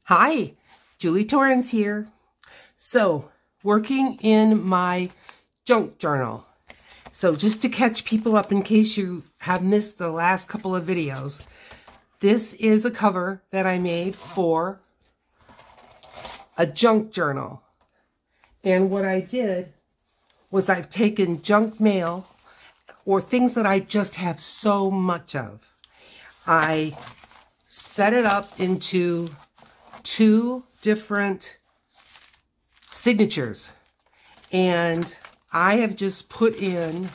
Hi, Julie Torrance here. So, working in my junk journal. So, just to catch people up in case you have missed the last couple of videos, this is a cover that I made for a junk journal. And what I did was I've taken junk mail or things that I just have so much of. I set it up into two different signatures, and I have just put in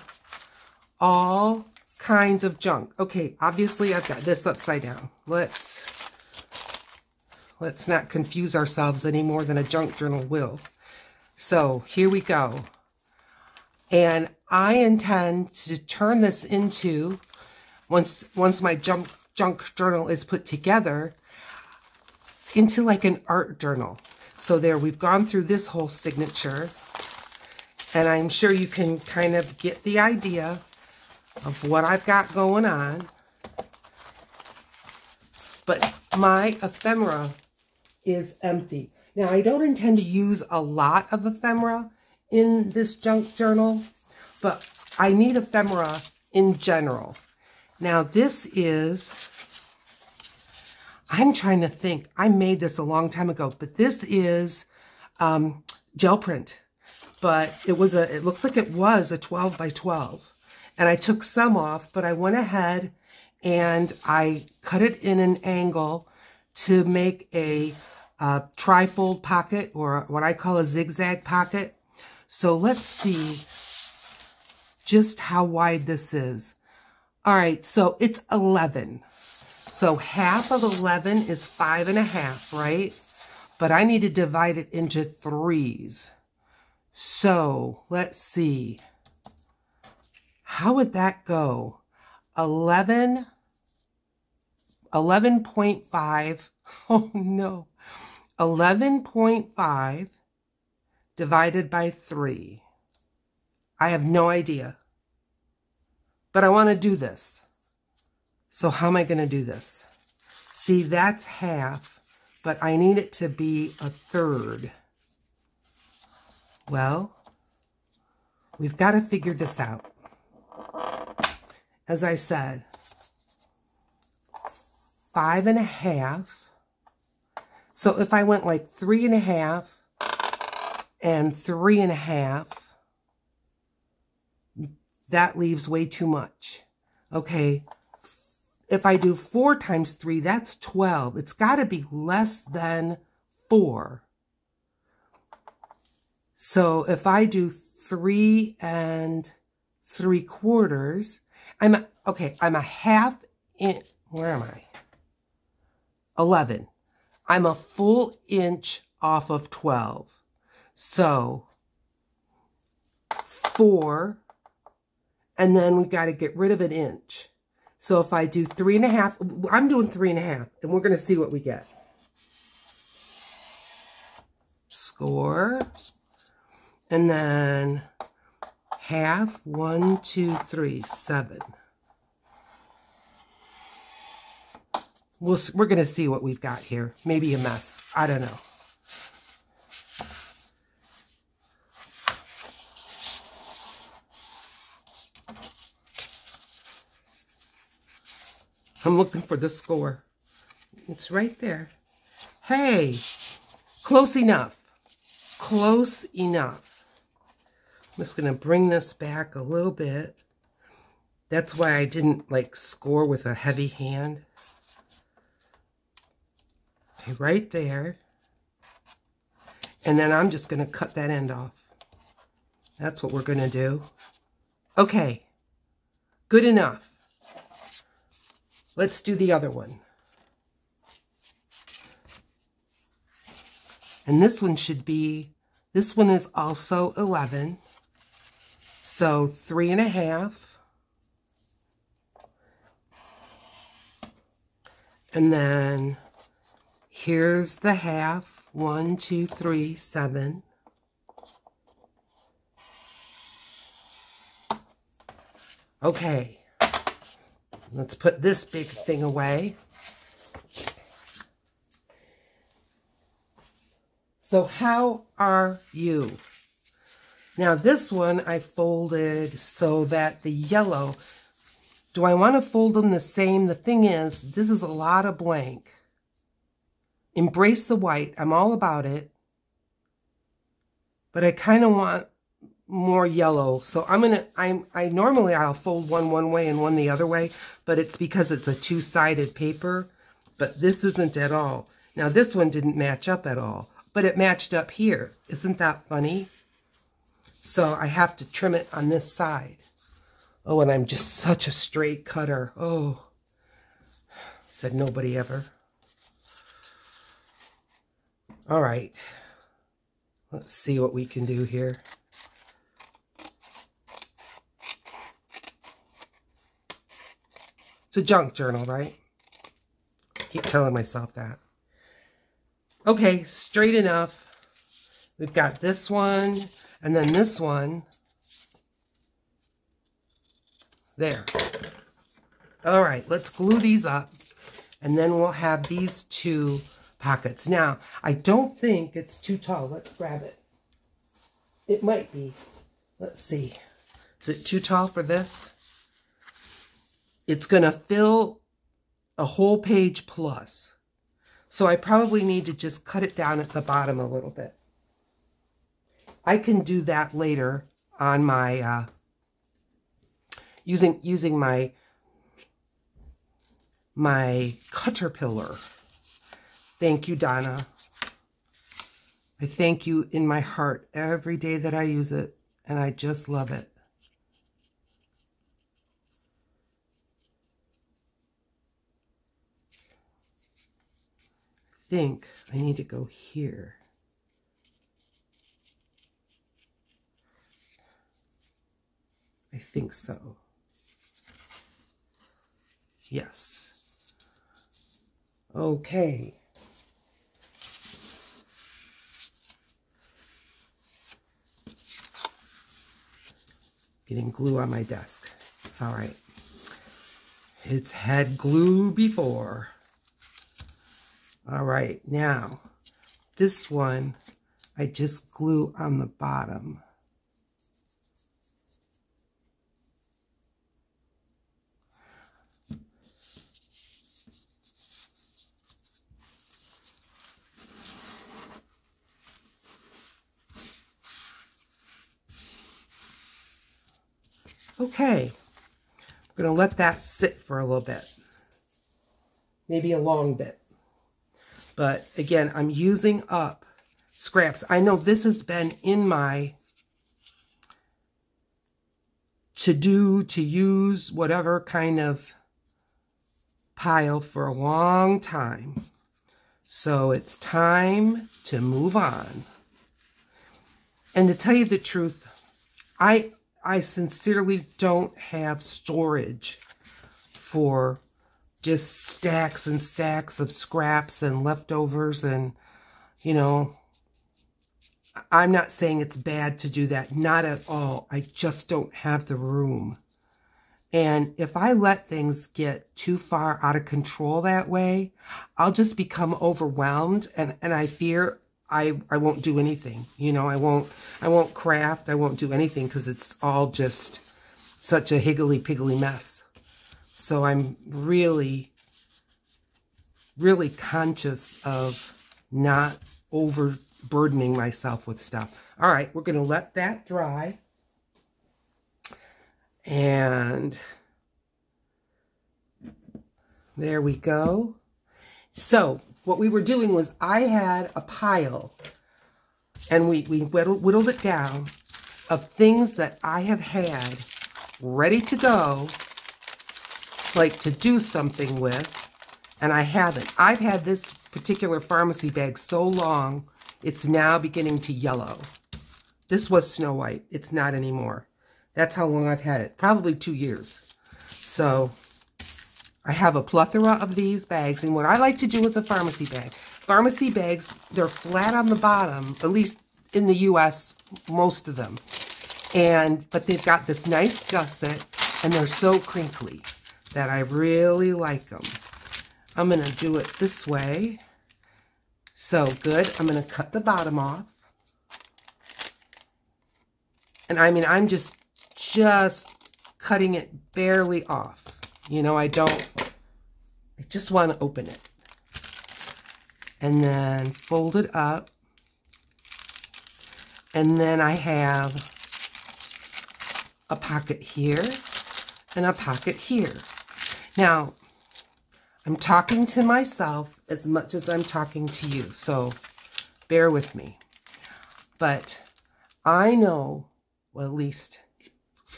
all kinds of junk. Okay, obviously I've got this upside down. Let's not confuse ourselves any more than a junk journal will. So here we go. And I intend to turn this into, once my junk journal is put together, into like an art journal. So there, we've gone through this whole signature, and I'm sure you can kind of get the idea of what I've got going on. But my ephemera is empty. Now, I don't intend to use a lot of ephemera in this junk journal, but I need ephemera in general. Now, this is, I'm trying to think. I made this a long time ago, but this is gel print. But it looks like it was a 12 by 12. And I took some off, but I went ahead and I cut it in an angle to make a tri-fold pocket, or what I call a zigzag pocket. So let's see just how wide this is. All right, so it's 11. So half of 11 is 5.5, right? But I need to divide it into threes. So let's see. How would that go? 11.5. Oh no. 11.5 divided by 3. I have no idea. But I want to do this. So how am I going to do this? See, that's half, but I need it to be a third. Well, we've got to figure this out. As I said, 5.5. So if I went like 3.5 and 3.5, that leaves way too much. Okay. If I do 4 times 3, that's 12. It's got to be less than 4. So if I do 3 3/4, I'm a half inch. Where am I? 11. I'm a full inch off of 12. So 4, and then we've got to get rid of an inch. So if I do 3.5, I'm doing 3.5, and we're going to see what we get. Score. And then half, 1, 2, 3, 7. We're going to see what we've got here. Maybe a mess. I don't know. I'm looking for the score. It's right there. Hey, close enough. Close enough. I'm just going to bring this back a little bit. That's why I didn't like score with a heavy hand. Okay, right there. And then I'm just going to cut that end off. That's what we're going to do. Okay, good enough. Let's do the other one. And this one should be, this one is also 11. So 3.5. And then here's the half. 1, 2, 3, 7. Okay. Let's put this big thing away. So how are you? Now this one I folded so that the yellow, do I want to fold them the same? The thing is, this is a lot of blank. Embrace the white. I'm all about it. But I kind of want more yellow. So normally I'll fold one way and one the other way, but it's because it's a two-sided paper. But this isn't at all. Now this one didn't match up at all, but it matched up here. Isn't that funny? So I have to trim it on this side. Oh, and I'm just such a straight cutter. Oh, said nobody ever. All right. Let's see what we can do here. It's a junk journal, right? I keep telling myself that. Okay, straight enough. We've got this one, and then this one. There. All right, let's glue these up, and then we'll have these two pockets. Now, I don't think it's too tall. Let's grab it. It might be. Let's see. Is it too tall for this? It's going to fill a whole page plus. So I probably need to just cut it down at the bottom a little bit. I can do that later on my, using my Caterpillar. Thank you, Donna. I thank you in my heart every day that I use it, and I just love it. I think I need to go here. I think so. Yes. Okay. Getting glue on my desk. It's all right. It's had glue before. All right, now this one I just glue on the bottom. Okay, I'm going to let that sit for a little bit, maybe a long bit. But again, I'm using up scraps. I know this has been in my to do, to use, whatever kind of pile for a long time. So it's time to move on. And to tell you the truth, I sincerely don't have storage for just stacks and stacks of scraps and leftovers, and, you know, I'm not saying it's bad to do that. Not at all. I just don't have the room. And if I let things get too far out of control that way, I'll just become overwhelmed, and I fear I won't do anything. You know, I won't craft, I won't do anything, because it's all just such a higgledy-piggledy mess. So I'm really, really conscious of not overburdening myself with stuff. All right, we're going to let that dry. And there we go. So what we were doing was I had a pile, and we whittled it down, of things that I have had ready to go, like to do something with, and I haven't. I've had this particular pharmacy bag so long, it's now beginning to yellow. This was Snow White. It's not anymore. That's how long I've had it. Probably 2 years. So I have a plethora of these bags, and what I like to do with a pharmacy bags, they're flat on the bottom, at least in the US, most of them. But they've got this nice gusset, and they're so crinkly that I really like them. I'm going to do it this way So good. I'm going to cut the bottom off. And I mean, I'm just cutting it barely off. You know, I just want to open it. And then fold it up. And then I have a pocket here and a pocket here. Now, I'm talking to myself as much as I'm talking to you, so bear with me. But I know, well, at least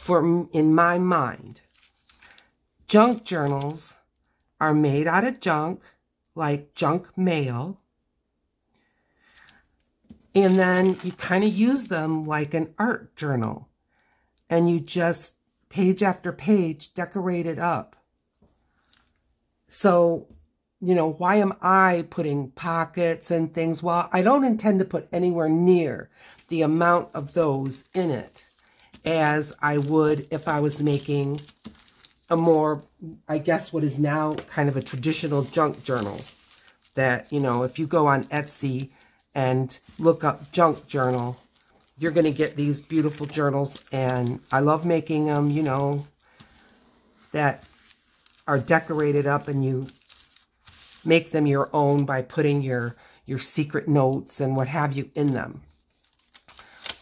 in my mind, junk journals are made out of junk, like junk mail. And then you kind of use them like an art journal. And you just, page after page, decorate it up. So, you know, why am I putting pockets and things? Well, I don't intend to put anywhere near the amount of those in it as I would if I was making a more, I guess, what is now kind of a traditional junk journal. That, you know, if you go on Etsy and look up junk journal, you're going to get these beautiful journals. And I love making them, you know, that are decorated up, and you make them your own by putting your secret notes and what have you in them.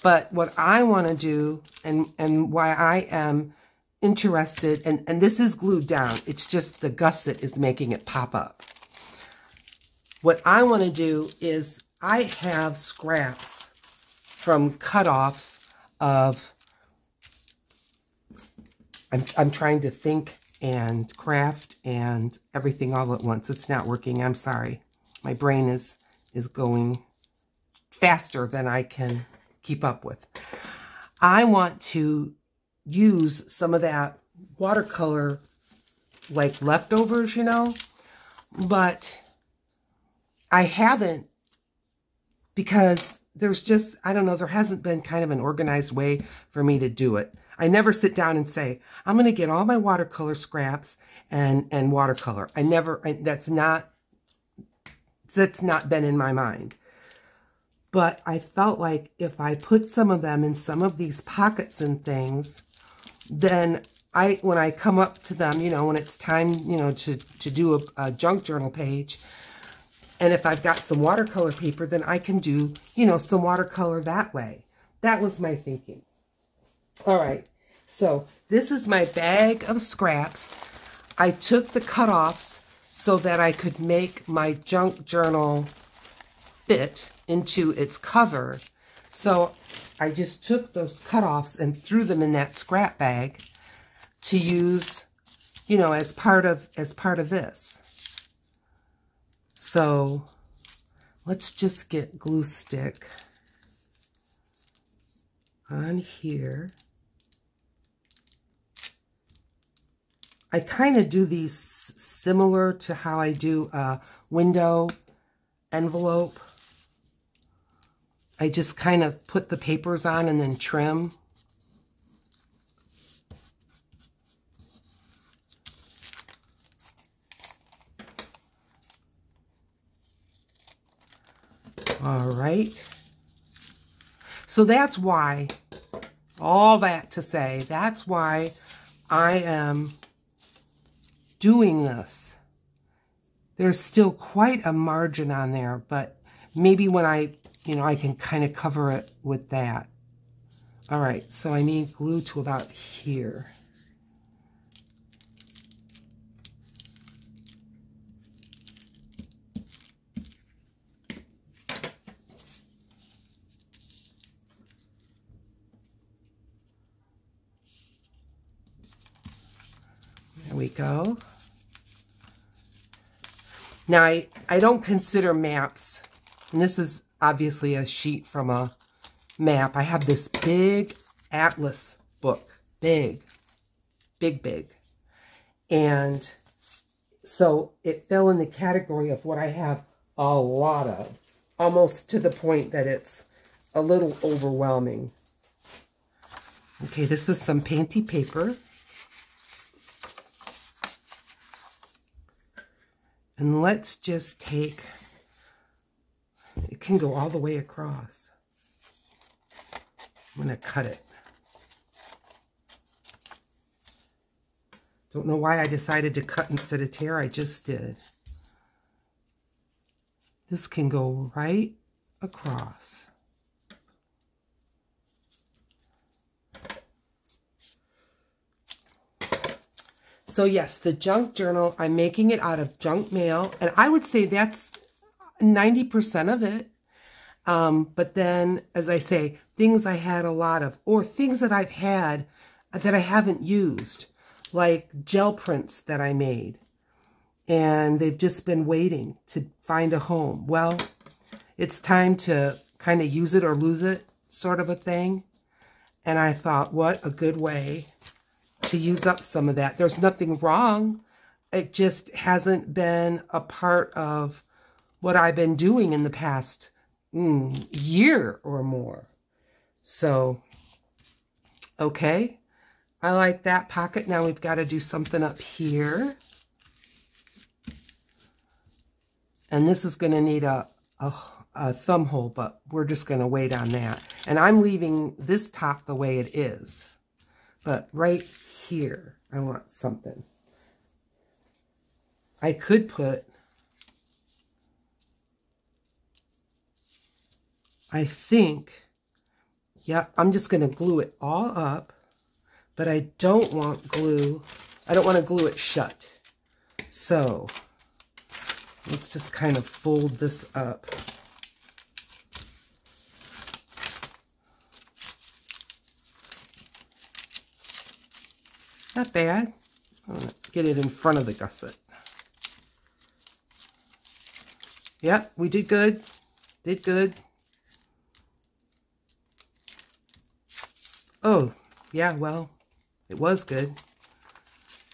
But what I want to do, and why I am interested, and this is glued down, it's just the gusset is making it pop up. What I want to do is, I have scraps from cutoffs of, I'm trying to think and craft and everything all at once. It's not working. I'm sorry. My brain is going faster than I can keep up with. I want to use some of that watercolor, like leftovers, you know, but I haven't, because there's just, I don't know, there hasn't been kind of an organized way for me to do it. I never sit down and say, I'm going to get all my watercolor scraps and watercolor. That's not been in my mind. But I felt like if I put some of them in some of these pockets and things, then when I come up to them, you know, when it's time, you know, to do a junk journal page, and if I've got some watercolor paper, then I can do, you know, some watercolor that way. That was my thinking. All right, so this is my bag of scraps. I took the cutoffs so that I could make my junk journal fit into its cover. So I just took those cutoffs and threw them in that scrap bag to use, you know, as part of this. So let's just get glue stick on here. I kind of do these similar to how I do a window envelope. I just kind of put the papers on and then trim. All right. So that's why, all that to say, that's why I am doing this. There's still quite a margin on there, but maybe when I can kind of cover it with that. All right, so I need glue to about here. There we go. Now, I don't consider maps, and this is obviously a sheet from a map. I have this big atlas book, big. And so it fell in the category of what I have a lot of, almost to the point that it's a little overwhelming. Okay, this is some painty paper. And let's just take can go all the way across. I'm going to cut it. Don't know why I decided to cut instead of tear. I just did. This can go right across. So yes, the junk journal, I'm making it out of junk mail, and I would say that's 90% of it. But then, as I say, things I had a lot of, or things that I've had that I haven't used, like gel prints that I made, and they've just been waiting to find a home. Well, it's time to kind of use it or lose it sort of a thing. And I thought, what a good way to use up some of that. There's nothing wrong. It just hasn't been a part of what I've been doing in the past year or more. So, okay. I like that pocket. Now we've got to do something up here. And this is going to need a thumb hole, but we're just going to wait on that. And I'm leaving this top the way it is. But right here, I want something. I could put, I think, yeah, I'm just going to glue it all up. But I don't want glue, I don't want to glue it shut. So let's just kind of fold this up. Not bad. I'm going to get it in front of the gusset. Yep, we did good. Did good. Oh, yeah, well, it was good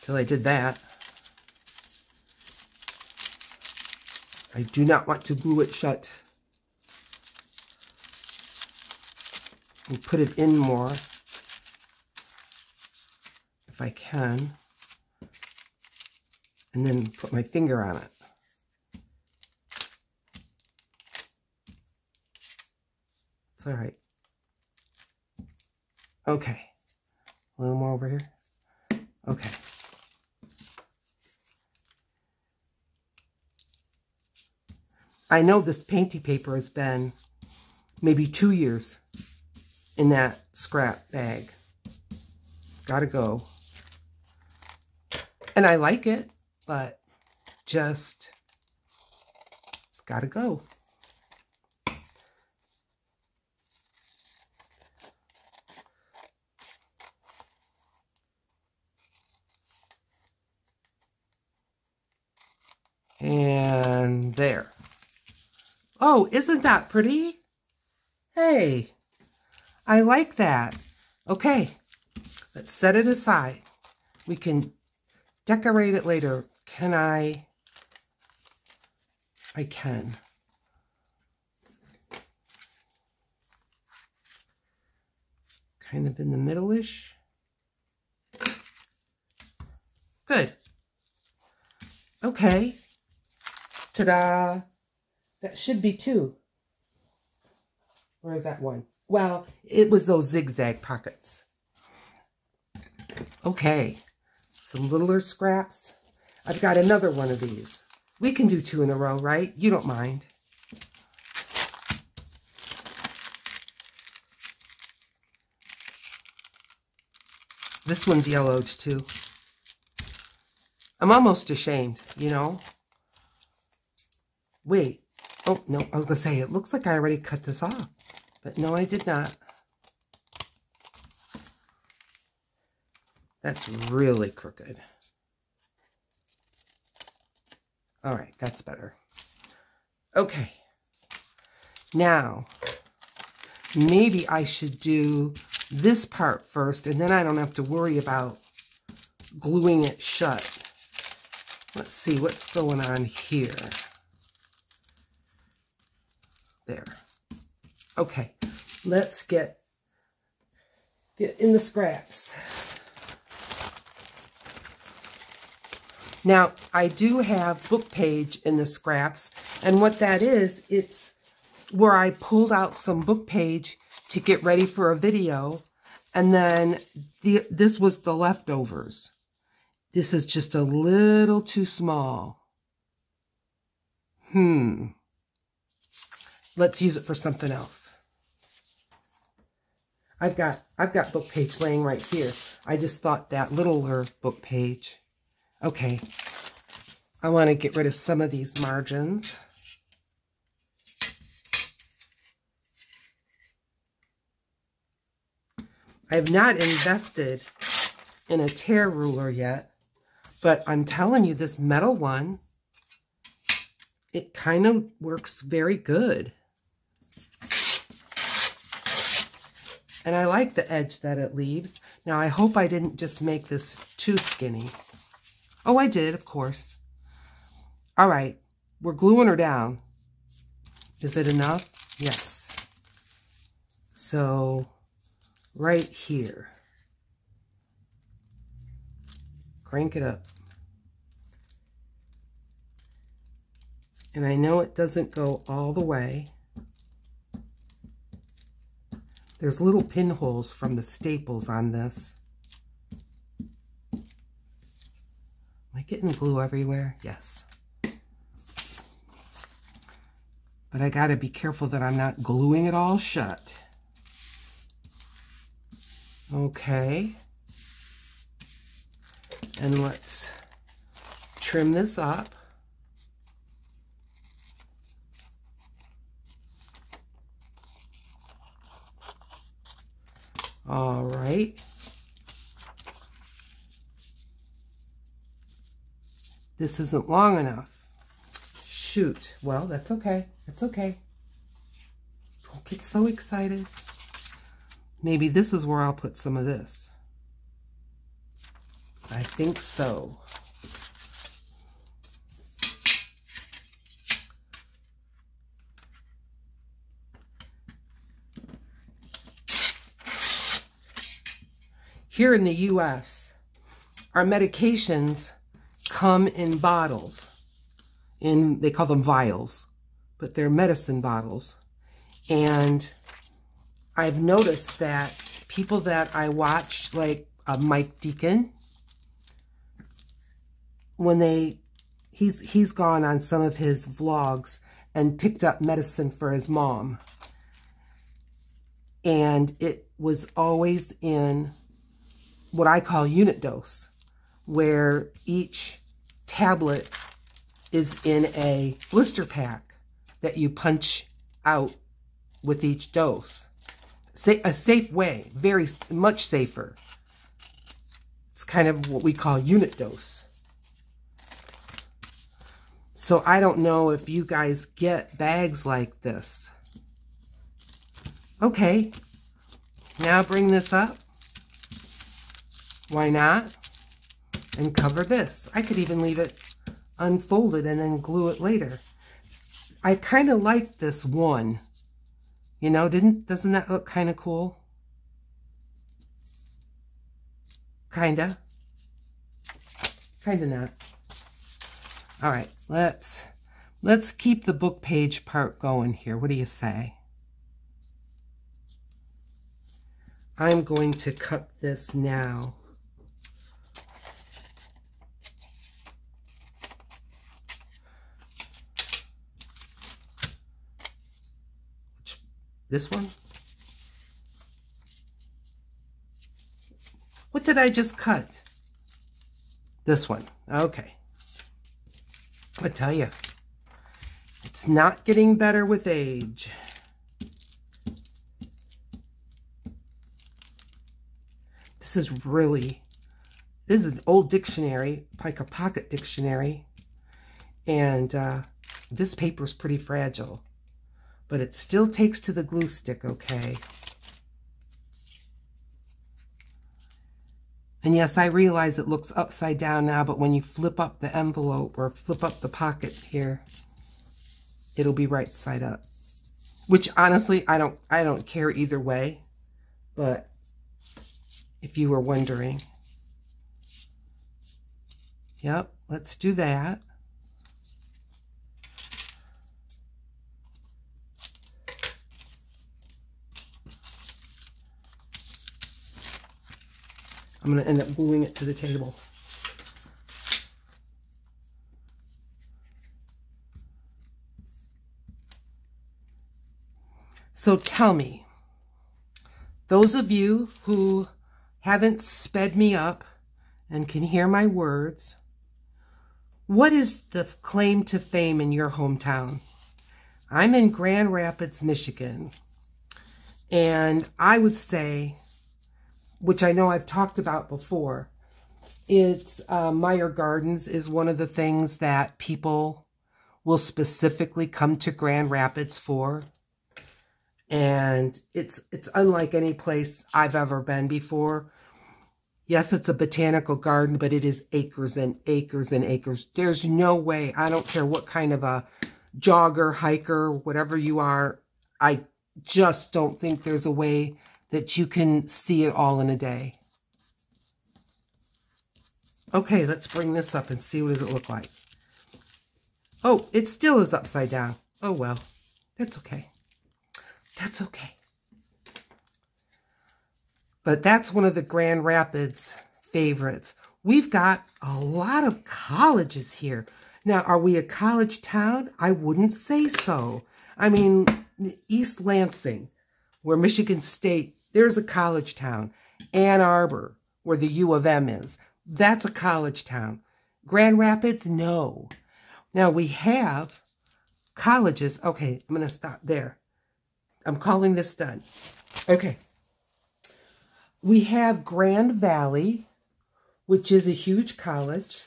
till I did that. I do not want to glue it shut. And put it in more if I can. And then put my finger on it. It's all right. Okay. A little more over here. Okay. I know this painty paper has been maybe 2 years in that scrap bag. Gotta go. And I like it, but just gotta go. And there. Oh, isn't that pretty? Hey, I like that. Okay, let's set it aside. We can decorate it later. Can I? I can. Kind of in the middle-ish. Good. Okay. Ta-da! That should be 2. Or is that 1? Well, it was those zigzag pockets. Okay. Some littler scraps. I've got another one of these. We can do 2 in a row, right? You don't mind. This one's yellowed too. I'm almost ashamed, you know? Wait. Oh, no, I was going to say, it looks like I already cut this off. But no, I did not. That's really crooked. All right, that's better. Okay. Now, maybe I should do this part first, and then I don't have to worry about gluing it shut. Let's see what's going on here. There. Okay, let's get in the scraps. Now, I do have book page in the scraps, and what that is, it's where I pulled out some book page to get ready for a video, and then this was the leftovers. This is just a little too small. Let's use it for something else. I've got book page laying right here. I just thought that littler book page. Okay. I want to get rid of some of these margins. I have not invested in a tear ruler yet, but I'm telling you, this metal one, it kind of works very good. And I like the edge that it leaves. Now, I hope I didn't just make this too skinny. Oh, I did, of course. All right, we're gluing her down. Is it enough? Yes. So, right here. Crank it up. And I know it doesn't go all the way. There's little pinholes from the staples on this. Am I getting glue everywhere? Yes. But I gotta be careful that I'm not gluing it all shut. Okay. And let's trim this up. All right. This isn't long enough. Shoot. Well, that's okay. That's okay. Don't get so excited. Maybe this is where I'll put some of this. I think so. Here in the US, our medications come in bottles. They call them vials, but they're medicine bottles. And I've noticed that people that I watch, like Mike Deacon, when he's gone on some of his vlogs and picked up medicine for his mom. And it was always in what I call unit dose, where each tablet is in a blister pack that you punch out with each dose. A safe way, very much safer. It's kind of what we call unit dose. So I don't know if you guys get bags like this. Okay, now bring this up. Why not? And cover this. I could even leave it unfolded and then glue it later. I kind of like this one. You know, doesn't that look kind of cool? Kinda. Kinda not. All right, let's keep the book page part going here. What do you say? I'm going to cut this now. This one? What did I just cut? This one. Okay. I tell you, it's not getting better with age. This is an old dictionary, like a pocket dictionary. And this paper is pretty fragile. But it still takes to the glue stick, okay? And yes, I realize it looks upside down now, but when you flip up the envelope or flip up the pocket here, it'll be right side up. Which honestly, I don't care either way, but if you were wondering. Yep, let's do that. I'm going to end up gluing it to the table. So tell me, those of you who haven't sped me up and can hear my words, what is the claim to fame in your hometown? I'm in Grand Rapids, Michigan, and I would say, which I know I've talked about before, it's Meyer Gardens is one of the things that people will specifically come to Grand Rapids for. And it's unlike any place I've ever been before. Yes, it's a botanical garden, but it is acres and acres and acres. There's no way, I don't care what kind of a jogger, hiker, whatever you are, I just don't think there's a way that you can see it all in a day. Okay, let's bring this up and see what does it look like. Oh, it still is upside down. Oh well, that's okay. That's okay. But that's one of the Grand Rapids favorites. We've got a lot of colleges here. Now, are we a college town? I wouldn't say so. I mean, East Lansing, where Michigan State, there's a college town. Ann Arbor, where the U of M is, that's a college town. Grand Rapids, no. Now, we have colleges. Okay, I'm going to stop there. I'm calling this done. Okay. We have Grand Valley, which is a huge college,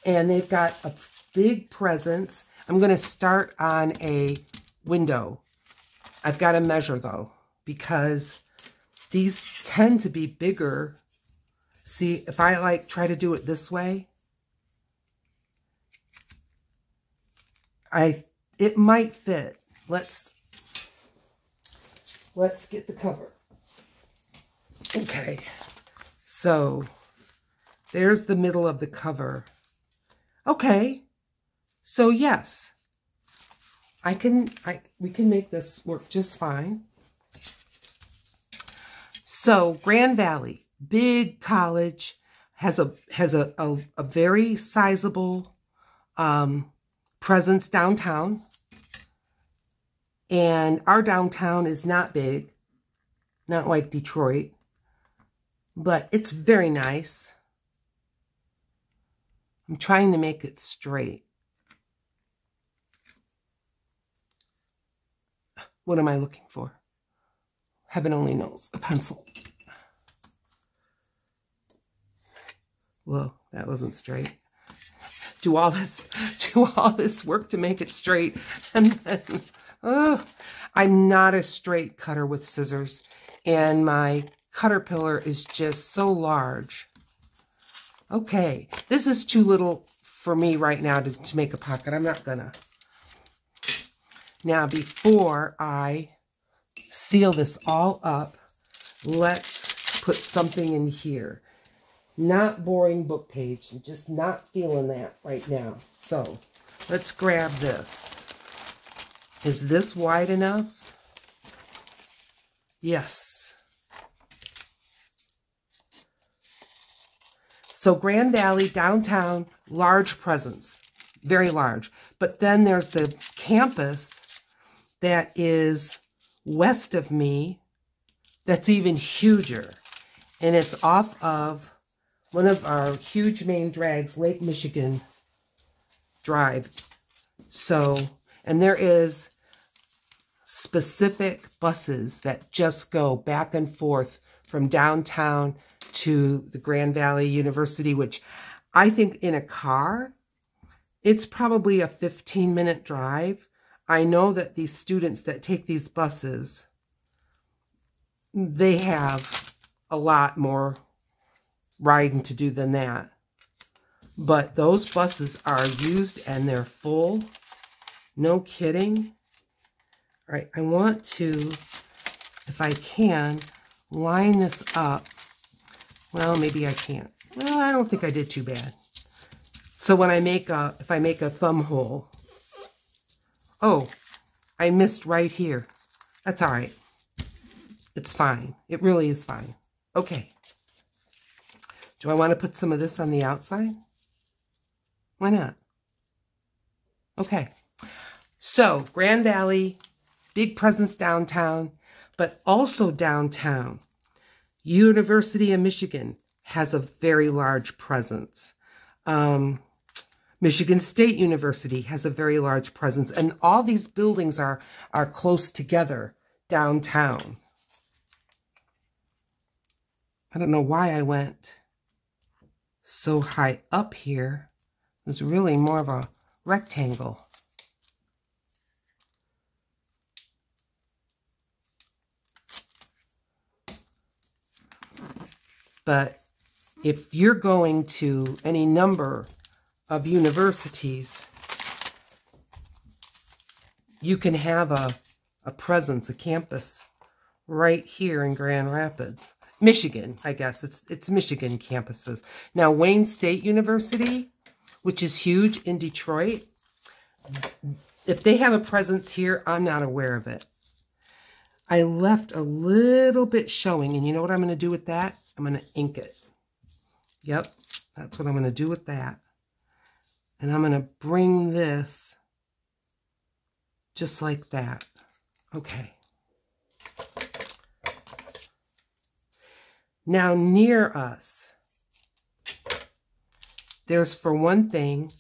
and they've got a big presence. I'm going to start on a window. I've got to measure, though, because these tend to be bigger. See, if I like try to do it this way, it might fit. Let's get the cover. Okay, so there's the middle of the cover. Okay, so yes, we can make this work just fine. So Grand Valley, big college, has a very sizable presence downtown. And our downtown is not big, not like Detroit, but it's very nice. I'm trying to make it straight. What am I looking for? Heaven only knows. A pencil. Well, that wasn't straight. Do all this work to make it straight, and then I'm not a straight cutter with scissors, and my cutter pillar is just so large. Okay, this is too little for me right now to make a pocket. I'm not gonna. Now, before I seal this all up, let's put something in here. Not boring book page. I'm just not feeling that right now. So, let's grab this. Is this wide enough? Yes. So Grand Valley, downtown, large presence. Very large. But then there's the campus that is west of me that's even huger. And it's off of one of our huge main drags, Lake Michigan Drive. So, and there is specific buses that just go back and forth from downtown to the Grand Valley University, which I think in a car, it's probably a 15-minute drive. I know that these students that take these buses, they have a lot more riding to do than that. But those buses are used and they're full. No kidding. All right, I want to, if I can, line this up. Well, maybe I can't. Well, I don't think I did too bad. So when I make if I make a thumb hole, oh, I missed right here. That's all right. It's fine. It really is fine. Okay. Do I want to put some of this on the outside? Why not? Okay. So, Grand Valley, big presence downtown, but also downtown. University of Michigan has a very large presence. Michigan State University has a very large presence. And all these buildings are close together downtown. I don't know why I went so high up here. It's really more of a rectangle. But if you're going to any number of universities, you can have a presence, a campus right here in Grand Rapids. Michigan, I guess. It's Michigan campuses. Now, Wayne State University, which is huge in Detroit, if they have a presence here, I'm not aware of it. I left a little bit showing, and you know what I'm going to do with that? I'm going to ink it. Yep, that's what I'm going to do with that. And I'm going to bring this just like that. Okay. Now, near us, there's, for one thing,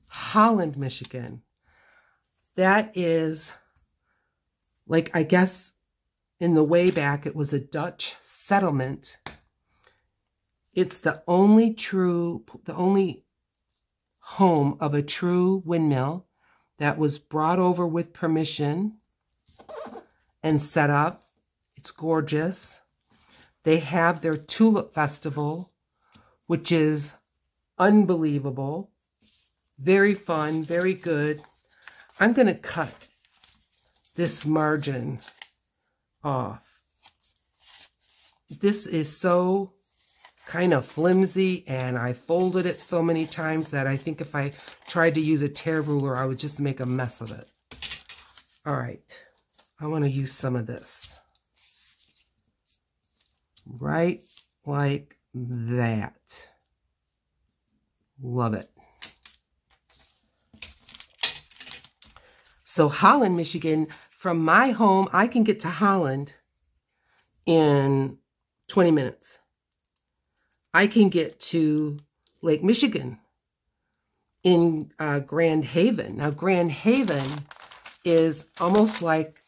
Holland, Michigan. That is, like, I guess in the way back, it was a Dutch settlement. It's the only home of a true windmill that was brought over with permission and set up. It's gorgeous. They have their Tulip Festival, which is unbelievable. Very fun, very good. I'm going to cut this margin off. This is so kind of flimsy, and I folded it so many times that I think if I tried to use a tear ruler, I would just make a mess of it. All right, I want to use some of this. Right like that. Love it. So Holland, Michigan, from my home, I can get to Holland in 20 minutes. I can get to Lake Michigan in Grand Haven. Now, Grand Haven is almost like,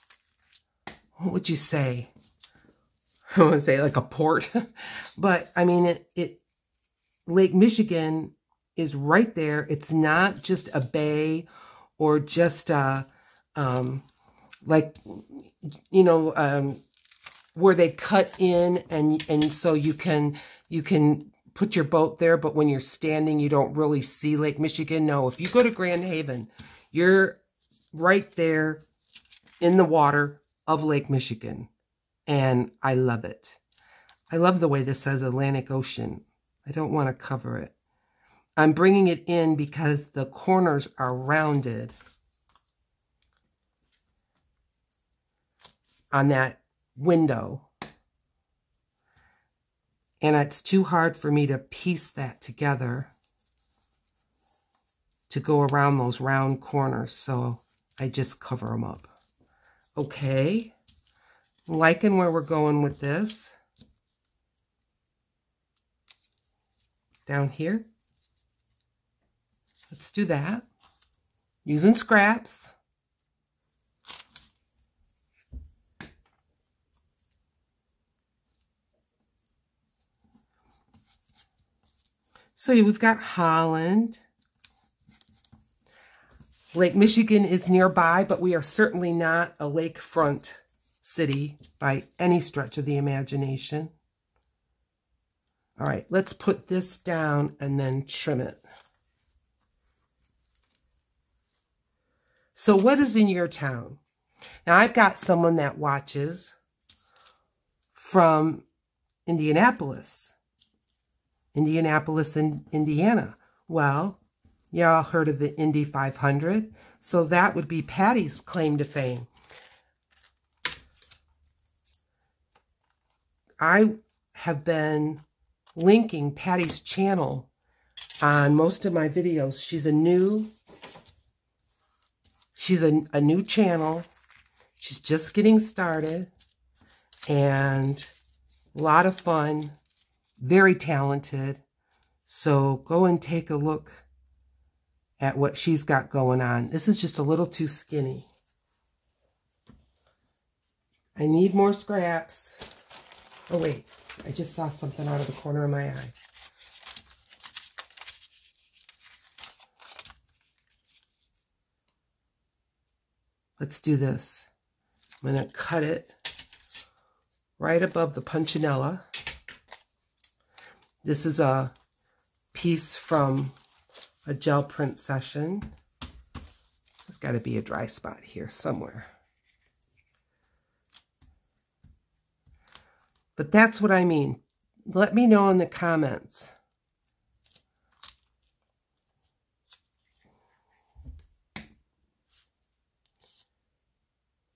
what would you say? I want to say like a port. But, I mean, Lake Michigan is right there. It's not just a bay or just like, you know, where they cut in and so you can put your boat there, but when you're standing, you don't really see Lake Michigan. No, if you go to Grand Haven, you're right there in the water of Lake Michigan. And I love it. I love the way this says Atlantic Ocean. I don't want to cover it. I'm bringing it in because the corners are rounded on that window. And it's too hard for me to piece that together to go around those round corners. So I just cover them up. Okay. Liking where we're going with this. Down here. Let's do that. Using scraps. So we've got Holland. Lake Michigan is nearby, but we are certainly not a lakefront city by any stretch of the imagination. All right, let's put this down and then trim it. So what is in your town? Now, I've got someone that watches from Indianapolis in Indiana. Well, y'all heard of the Indy 500? So that would be Patty's claim to fame. I have been linking Patty's channel on most of my videos. She's a new channel. She's just getting started, and a lot of fun, very talented. So go and take a look at what she's got going on. This is just a little too skinny. I need more scraps. Oh wait, I just saw something out of the corner of my eye. Let's do this. I'm going to cut it right above the punchinella. This is a piece from a gel print session. There's got to be a dry spot here somewhere. But that's what I mean. Let me know in the comments.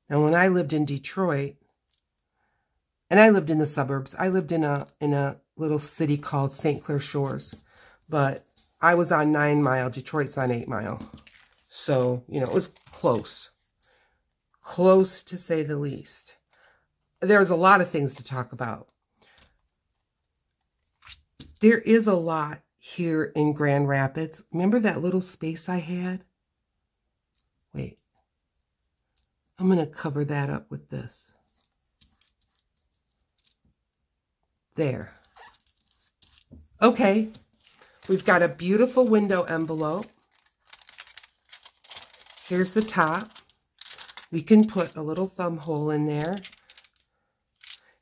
Now, when I lived in Detroit, and I lived in the suburbs, I lived in a little city called St. Clair Shores, but I was on 9 Mile. Detroit's on 8 Mile. So, you know, it was close. Close, to say the least. There's a lot of things to talk about. There is a lot here in Grand Rapids. Remember that little space I had? Wait. I'm going to cover that up with this. There. Okay. We've got a beautiful window envelope. Here's the top. We can put a little thumb hole in there.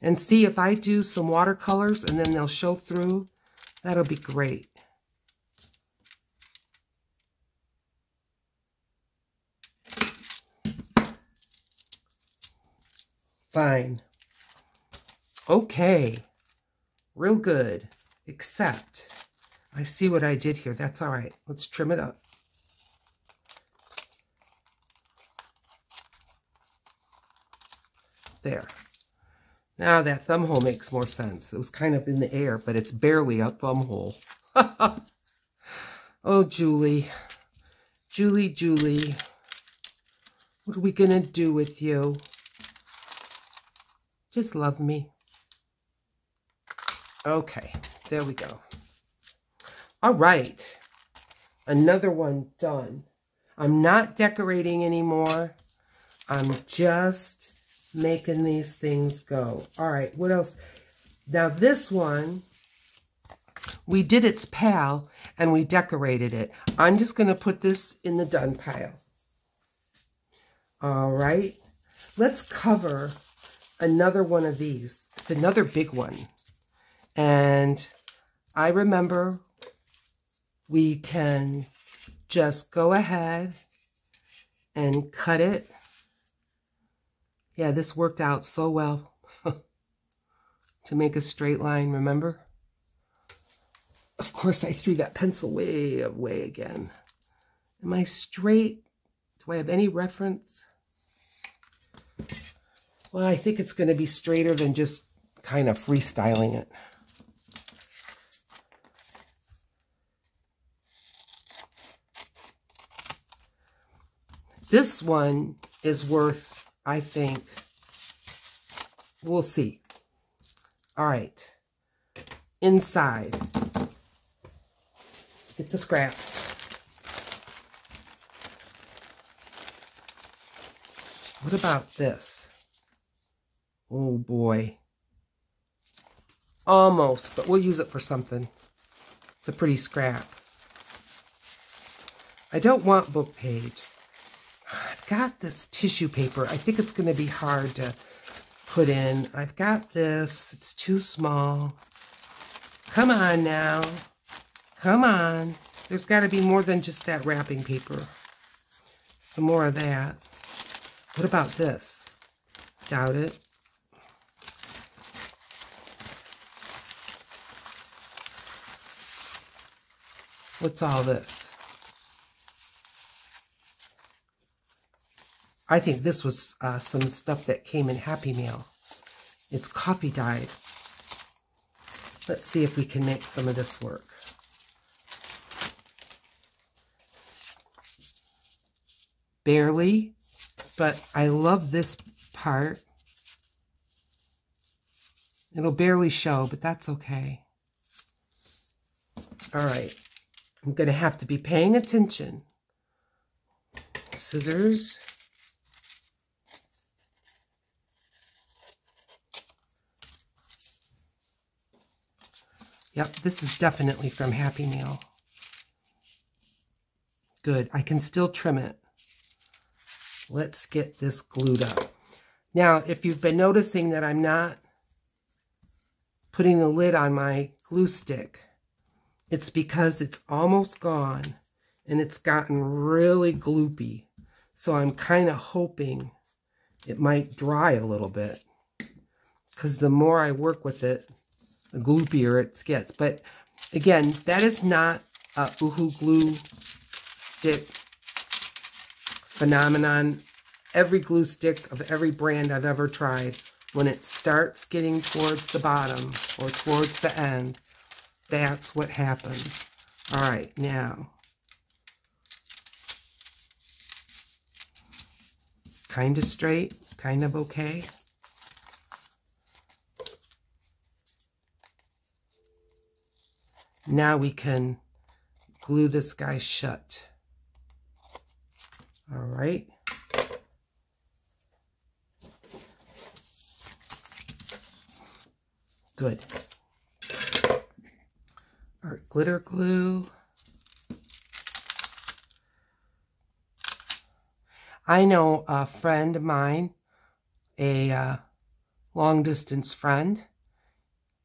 And see, if I do some watercolors and then they'll show through, that'll be great. Fine. Okay. Real good. Except, I see what I did here. That's all right. Let's trim it up. There. Now that thumb hole makes more sense. It was kind of in the air, but it's barely a thumb hole. Oh, Julie. Julie, Julie. What are we going to do with you? Just love me. Okay, there we go. All right. Another one done. I'm not decorating anymore. I'm just making these things go. All right, what else? Now this one, we did its pal and we decorated it. I'm just going to put this in the done pile. All right, let's cover another one of these. It's another big one. And I remember we can just go ahead and cut it. Yeah, this worked out so well to make a straight line, remember? Of course, I threw that pencil way away again. Am I straight? Do I have any reference? Well, I think it's going to be straighter than just kind of freestyling it. This one is worth, I think, we'll see. All right. Inside. Get the scraps. What about this? Oh boy. Almost, but we'll use it for something. It's a pretty scrap. I don't want book page. I've got this tissue paper. I think it's going to be hard to put in. I've got this. It's too small. Come on now. Come on. There's got to be more than just that wrapping paper. Some more of that. What about this? Doubt it. What's all this? I think this was some stuff that came in Happy Mail. It's coffee dyed. Let's see if we can make some of this work. Barely, but I love this part. It'll barely show, but that's okay. All right, I'm going to have to be paying attention. Scissors. Yep, this is definitely from Happy Meal. Good, I can still trim it. Let's get this glued up. Now, if you've been noticing that I'm not putting the lid on my glue stick, it's because it's almost gone and it's gotten really gloopy. So I'm kind of hoping it might dry a little bit, because the more I work with it, the gloopier it gets. But again, that is not a Oohoo glue stick phenomenon. Every glue stick of every brand I've ever tried, when it starts getting towards the bottom or towards the end, that's what happens. All right, now, kind of straight, kind of okay. Now we can glue this guy shut. All right. Good. Our glitter glue. I know a friend of mine, a long distance friend,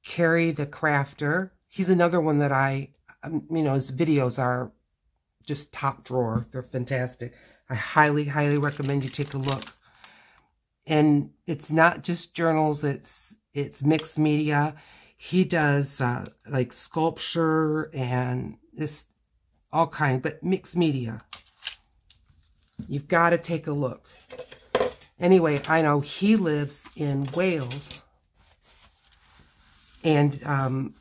Carrie the Crafter. He's another one that his videos are just top drawer. They're fantastic. I highly, highly recommend you take a look. And it's not just journals, it's mixed media. He does like sculpture and this all kind, but mixed media. You've got to take a look. Anyway, I know he lives in Wales, and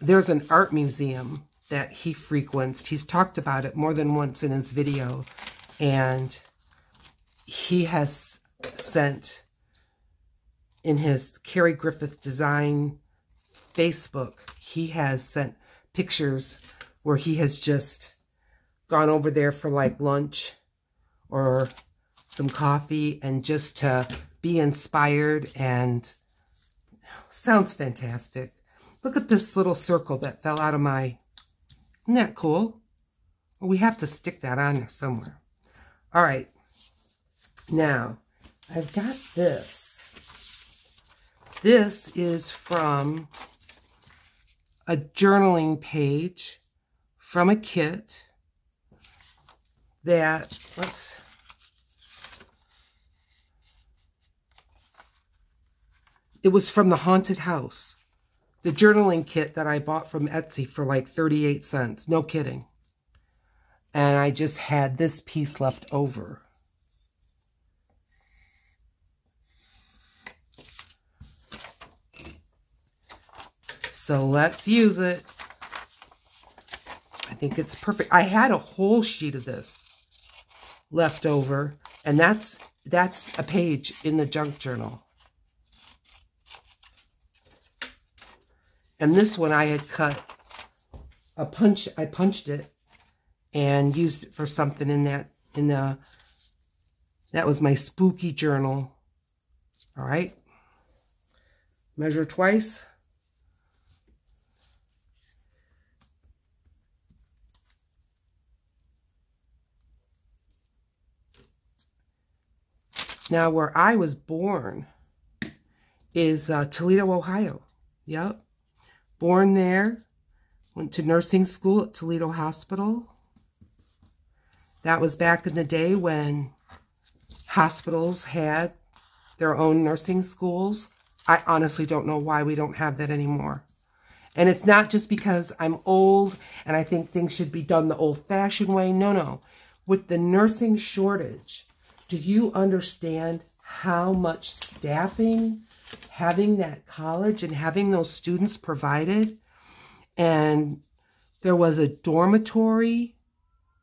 there's an art museum that he frequents. He's talked about it more than once in his video, and he has sent in his Carrie Griffith Design Facebook, he has sent pictures where he has just gone over there for like lunch or some coffee and just to be inspired, and sounds fantastic. Look at this little circle that fell out of my, isn't that cool? Well, we have to stick that on there somewhere. All right, now I've got this. This is from a journaling page from a kit that, it was from the Haunted House. The journaling kit that I bought from Etsy for like 38 cents. No kidding. And I just had this piece left over. So let's use it. I think it's perfect. I had a whole sheet of this left over, and that's a page in the junk journal. And this one I had cut I punched it and used it for something that was my spooky journal. All right. Measure twice. Now, where I was born is Toledo, Ohio. Yep. Born there. Went to nursing school at Toledo Hospital. That was back in the day when hospitals had their own nursing schools. I honestly don't know why we don't have that anymore. And it's not just because I'm old and I think things should be done the old-fashioned way. No, no. With the nursing shortage, do you understand how much staffing having that college and having those students provided. And there was a dormitory.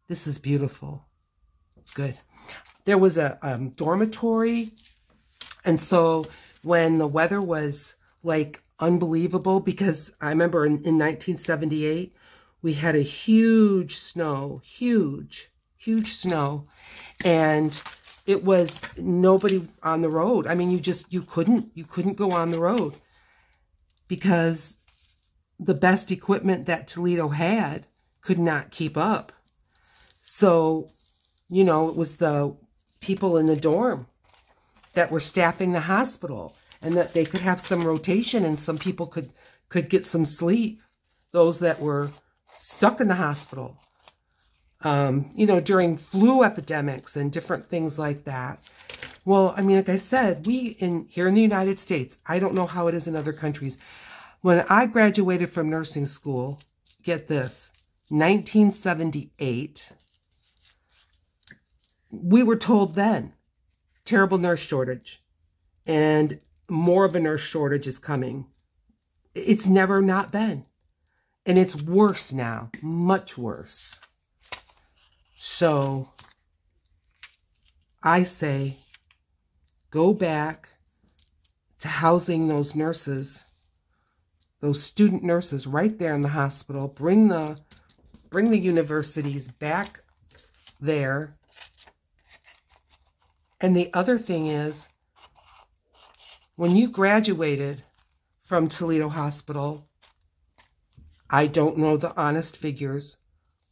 This is beautiful. Good. There was a dormitory. And so when the weather was like unbelievable, because I remember in 1978, we had a huge snow, huge snow. And it was nobody on the road. I mean, you couldn't go on the road because the best equipment that Toledo had could not keep up. So, you know, it was the people in the dorm that were staffing the hospital, and that they could have some rotation and some people could get some sleep, those that were stuck in the hospital. You know, during flu epidemics and different things like that. Well, I mean, like I said, here in the United States, I don't know how it is in other countries. When I graduated from nursing school, get this, 1978, we were told then, terrible nurse shortage, and more of a nurse shortage is coming. It's never not been. And it's worse now, much worse. So I say, go back to housing those nurses, those student nurses right there in the hospital. Bring the universities back there. And the other thing is, when you graduated from Toledo Hospital, I don't know the honest figures,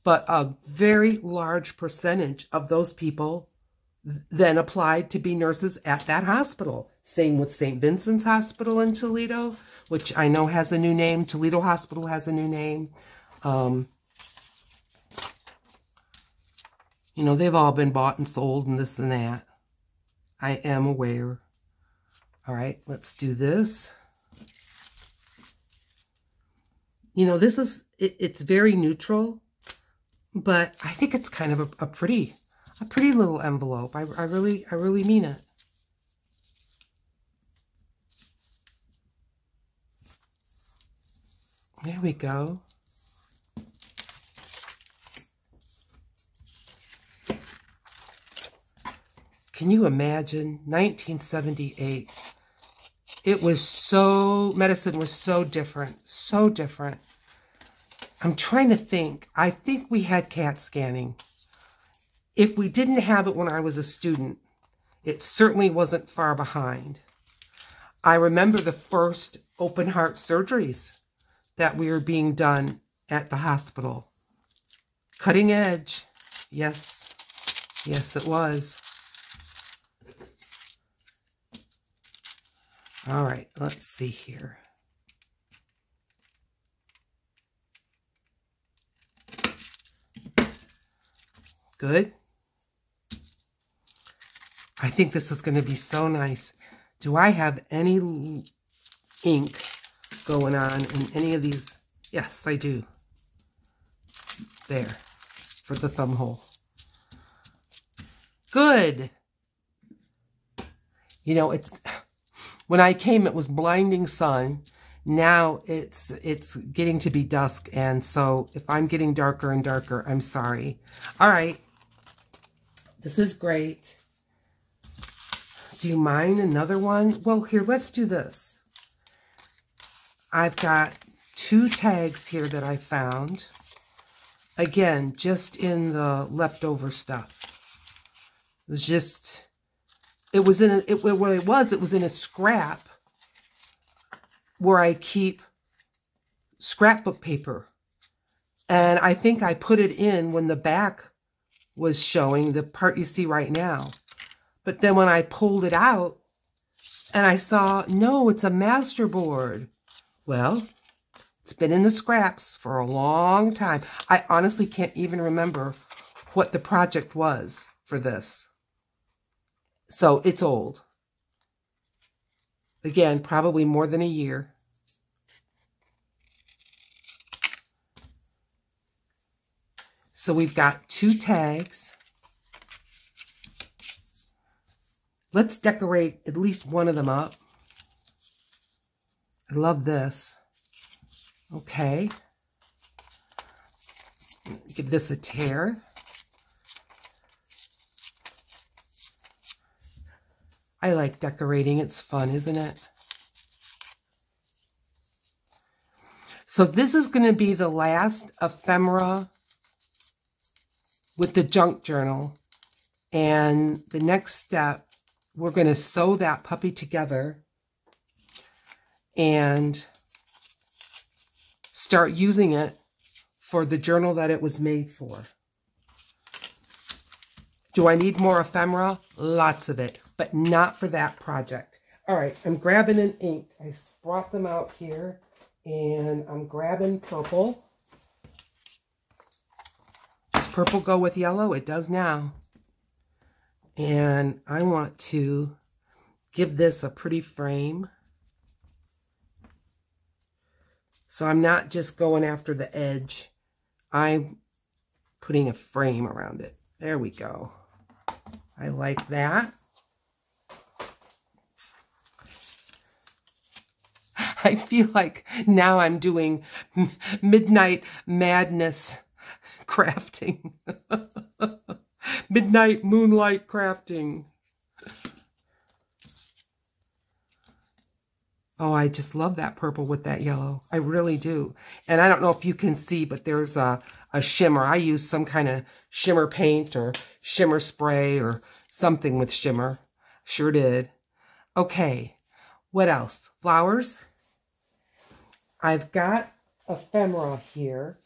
but a very large percentage of those people then applied to be nurses at that hospital. Same with St. Vincent's Hospital in Toledo, which I know has a new name. Toledo Hospital has a new name. You know, they've all been bought and sold and this and that. I am aware. All right, let's do this. You know, this is, it's very neutral, but I think it's kind of a pretty little envelope. I really mean it. There we go. Can you imagine 1978? It was so, medicine was so different, so different. I'm trying to think. I think we had CAT scanning. If we didn't have it when I was a student, it certainly wasn't far behind. I remember the first open heart surgeries that were being done at the hospital. Cutting edge. Yes. Yes, it was. All right, let's see here. Good. I think this is going to be so nice. Do I have any ink going on in any of these? Yes, I do. There, for the thumb hole. Good. You know, it's... When I came, it was blinding sun. Now it's getting to be dusk, and so if I'm getting darker and darker, I'm sorry. All right. This is great. Do you mind another one? Well, here, let's do this. I've got 2 tags here that I found. Again, just in the leftover stuff. It was just... It was in a scrap where I keep scrapbook paper. And I think I put it in when the back was showing, the part you see right now. But then when I pulled it out and I saw, no, it's a masterboard. Well, it's been in the scraps for a long time. I honestly can't even remember what the project was for this. So it's old. Again, probably more than a year. So we've got 2 tags. Let's decorate at least one of them up. I love this. Okay. Give this a tear. I like decorating. It's fun, isn't it? So this is going to be the last ephemera with the junk journal. And the next step, we're going to sew that puppy together and start using it for the journal that it was made for. Do I need more ephemera? Lots of it, but not for that project. All right, I'm grabbing an ink. I brought them out here, and I'm grabbing purple. Does purple go with yellow? It does now. And I want to give this a pretty frame. So I'm not just going after the edge. I'm putting a frame around it. There we go. I like that. I feel like now I'm doing midnight madness crafting. Midnight moonlight crafting. Oh, I just love that purple with that yellow. I really do. And I don't know if you can see, but there's a shimmer. I use some kind of shimmer paint or shimmer spray or something with shimmer. Sure did. Okay, what else? Flowers. I've got ephemera here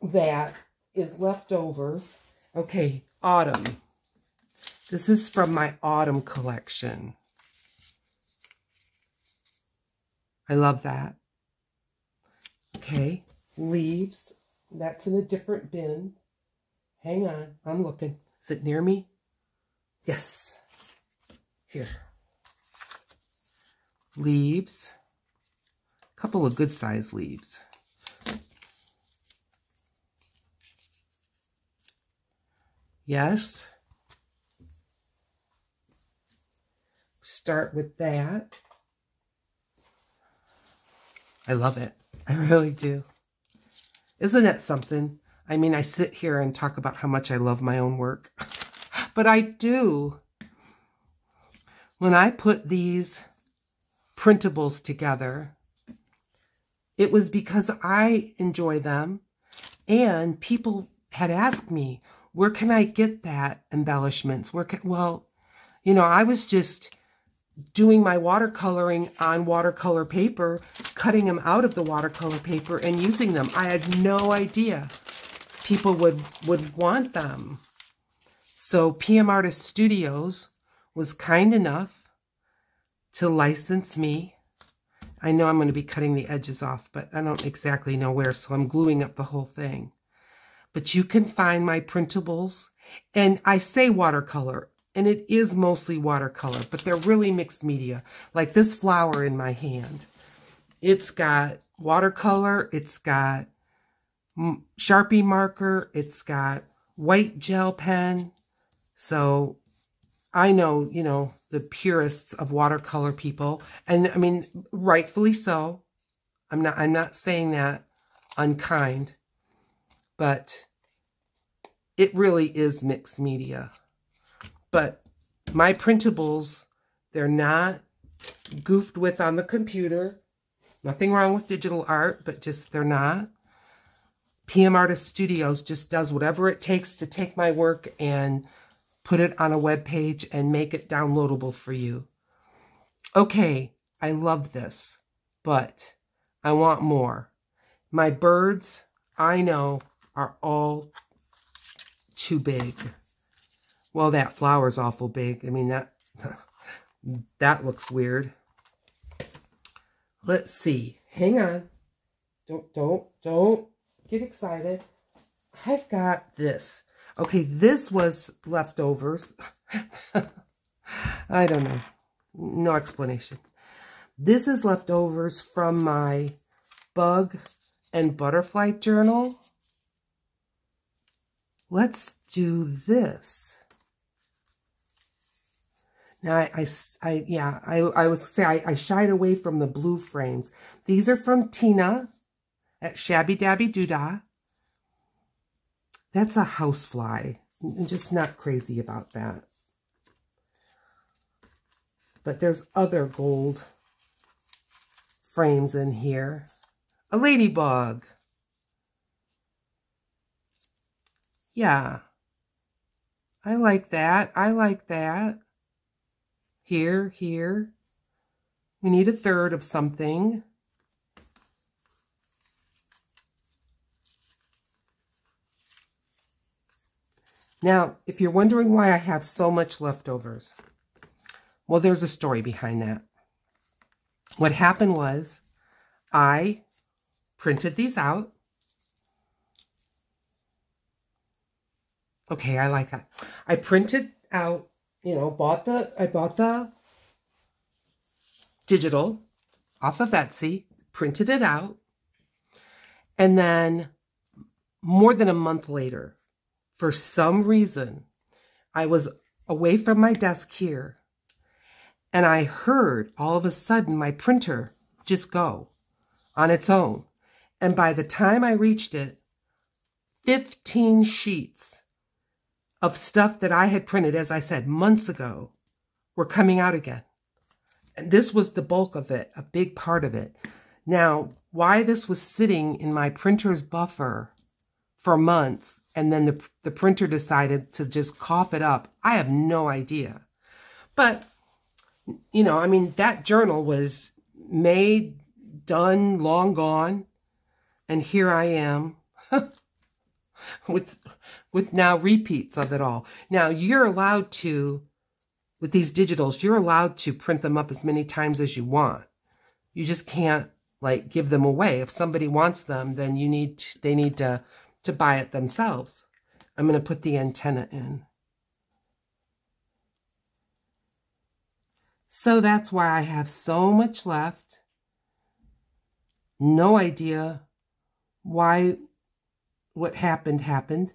that is leftovers. Okay, autumn. This is from my autumn collection. I love that. Okay, leaves. That's in a different bin. Hang on, I'm looking. Is it near me? Yes. Here. Leaves. A couple of good sized leaves. Yes. Start with that. I love it. I really do. Isn't it something? I mean, I sit here and talk about how much I love my own work. But I do. When I put these printables together, it was because I enjoy them. And people had asked me, where can I get that embellishments? Well, you know, I was just doing my watercoloring on watercolor paper, cutting them out of the watercolor paper and using them. I had no idea people would want them. So PM Artist Studios was kind enough to license me. I know I'm going to be cutting the edges off, but I don't exactly know where, so I'm gluing up the whole thing. But you can find my printables, and I say watercolor, and it is mostly watercolor, but they're really mixed media. Like this flower in my hand. It's got watercolor, it's got Sharpie marker, it's got white gel pen. So I know, you know, the purists of watercolor people, and I mean, rightfully so. I'm not saying that unkind, but it really is mixed media. But my printables, they're not goofed with on the computer. Nothing wrong with digital art, but just they're not. PM Artist Studios just does whatever it takes to take my work and put it on a web page and make it downloadable for you. Okay, I love this, but I want more. My birds, I know, are all too big. Well, that flower's awful big. I mean, that looks weird. Let's see. Hang on. Don't get excited. I've got this. Okay, this was leftovers. I don't know. No explanation. This is leftovers from my bug and butterfly journal. Let's do this. Now, I was say I shied away from the blue frames. These are from Tina at Shabby Dabby Doodah. That's a housefly. I'm just not crazy about that. But there's other gold frames in here. A ladybug. Yeah. I like that. I like that. Here. We need a third of something. Now, if you're wondering why I have so much leftovers, well, there's a story behind that. What happened was I printed these out. Okay, I like that. I printed out, you know, I bought the digital off of Etsy, printed it out, and then more than a month later, for some reason, I was away from my desk here, and I heard all of a sudden my printer just go on its own. And by the time I reached it, 15 sheets of stuff that I had printed, as I said, months ago, were coming out again. And this was the bulk of it, a big part of it. Now, why this was sitting in my printer's buffer for months, and then the printer decided to just cough it up, I have no idea. But, you know, I mean, that journal was made, done, long gone, and here I am with now repeats of it all. Now, you're allowed to, with these digitals, you're allowed to print them up as many times as you want. You just can't, like, give them away. If somebody wants them, then they need to buy it themselves. I'm going to put the antenna in. So that's why I have so much left. No idea why what happened.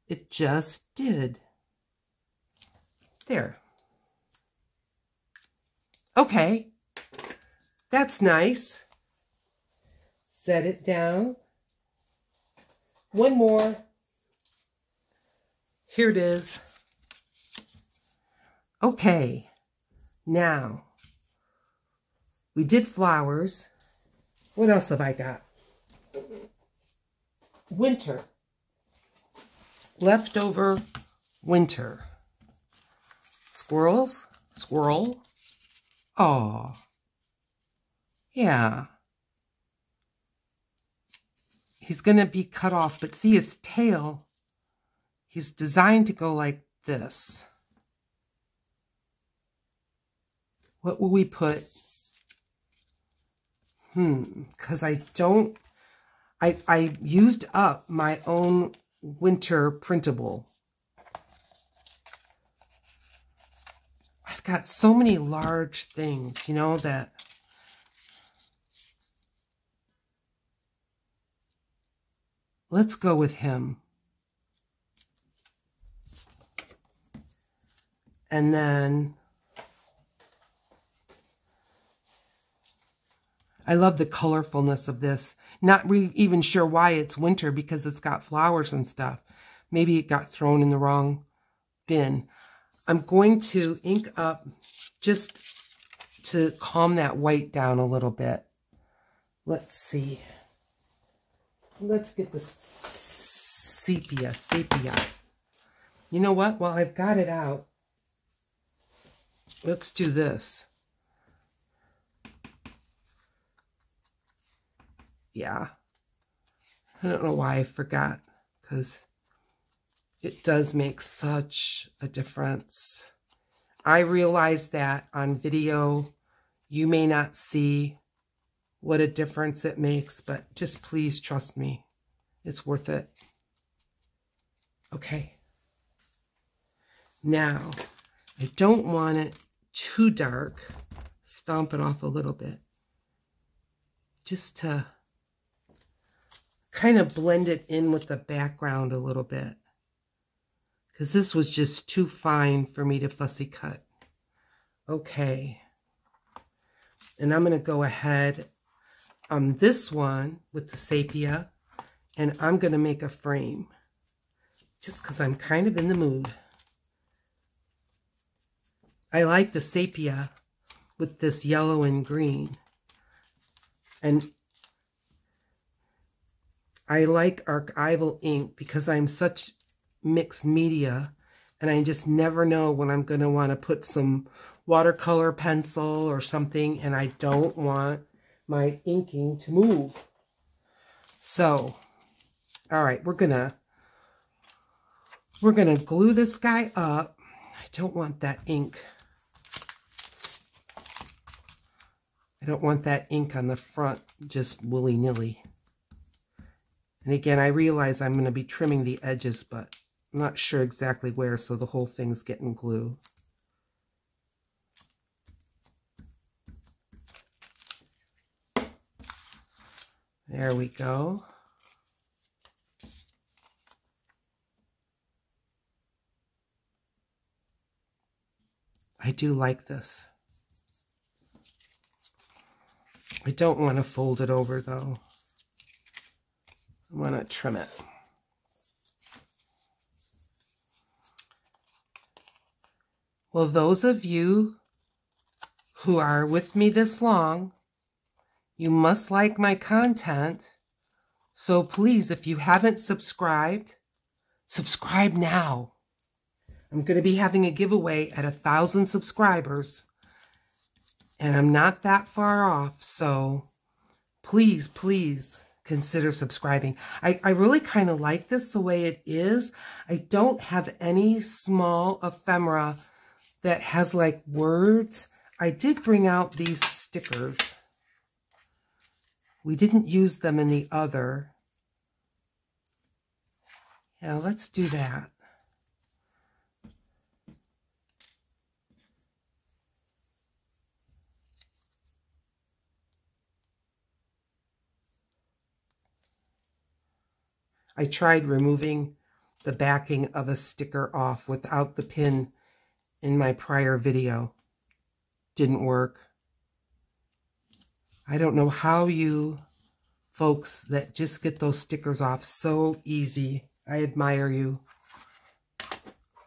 It just did. There. Okay. That's nice. Set it down. One more. Here it is. Okay. Now, we did flowers. What else have I got? Winter. Leftover winter. Squirrels. Squirrel. Oh. Yeah. He's going to be cut off, but see his tail? He's designed to go like this. What will we put? Because I used up my own winter printable. I've got so many large things, you know, that let's go with him. And then I love the colorfulness of this. Not even sure why it's winter because it's got flowers and stuff. Maybe it got thrown in the wrong bin. I'm going to ink up just to calm that white down a little bit. Let's see. Let's get the sepia. You know what? While I've got it out, let's do this. Yeah. I don't know why I forgot, because it does make such a difference. I realize that on video, you may not see what a difference it makes, but just please trust me. It's worth it. Okay. Now, I don't want it too dark. Stomp it off a little bit. Just to kind of blend it in with the background a little bit. Because this was just too fine for me to fussy cut. Okay. And I'm going to go ahead on this one with the sepia, and I'm going to make a frame just because I'm kind of in the mood. I like the sepia with this yellow and green. And I like archival ink because I'm such mixed media, and I just never know when I'm going to want to put some watercolor pencil or something, and I don't want my inking to move. So, all right, we're gonna glue this guy up. I don't want that ink. I don't want that ink on the front just willy-nilly. And again, I realize I'm going to be trimming the edges, but I'm not sure exactly where, so the whole thing's getting glue. There we go. I do like this. I don't want to fold it over though. I want to trim it. Well, those of you who are with me this long, you must like my content. So please, if you haven't subscribed, subscribe now. I'm going to be having a giveaway at 1,000 subscribers. And I'm not that far off. So please, please consider subscribing. I really kind of like this the way it is. I don't have any small ephemera that has like words. I did bring out these stickers. We didn't use them in the other. Yeah, let's do that. I tried removing the backing of a sticker off without the pin in my prior video. Didn't work. I don't know how you folks that just get those stickers off so easy. I admire you.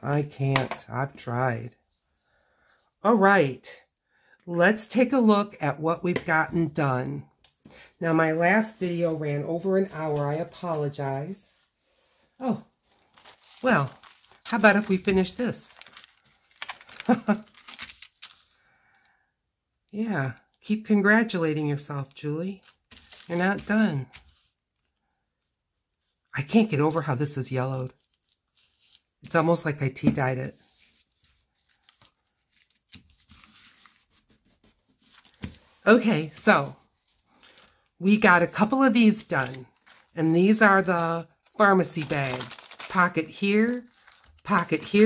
I can't. I've tried. All right. Let's take a look at what we've gotten done. Now, my last video ran over an hour. I apologize. Oh, well, how about if we finish this? Yeah, keep congratulating yourself, Julie. You're not done. I can't get over how this is yellowed. It's almost like I tea-dyed it. Okay, so we got a couple of these done, and these are the pharmacy bag. Pocket here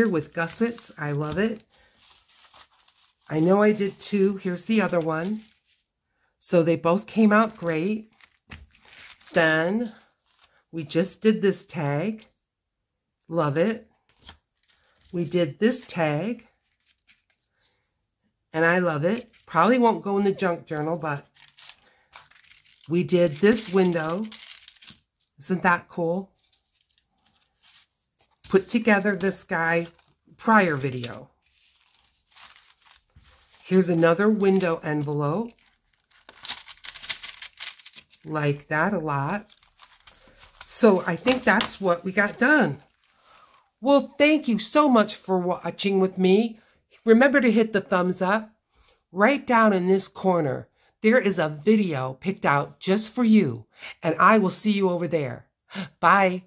with gussets. I love it. I know I did two. Here's the other one. So they both came out great. Then we just did this tag. Love it. We did this tag. And I love it. Probably won't go in the junk journal, but we did this window. Isn't that cool? Put together this guy prior video. Here's another window envelope. Like that a lot. So I think that's what we got done. Well, thank you so much for watching with me. Remember to hit the thumbs up. Right down in this corner, there is a video picked out just for you, and I will see you over there. Bye.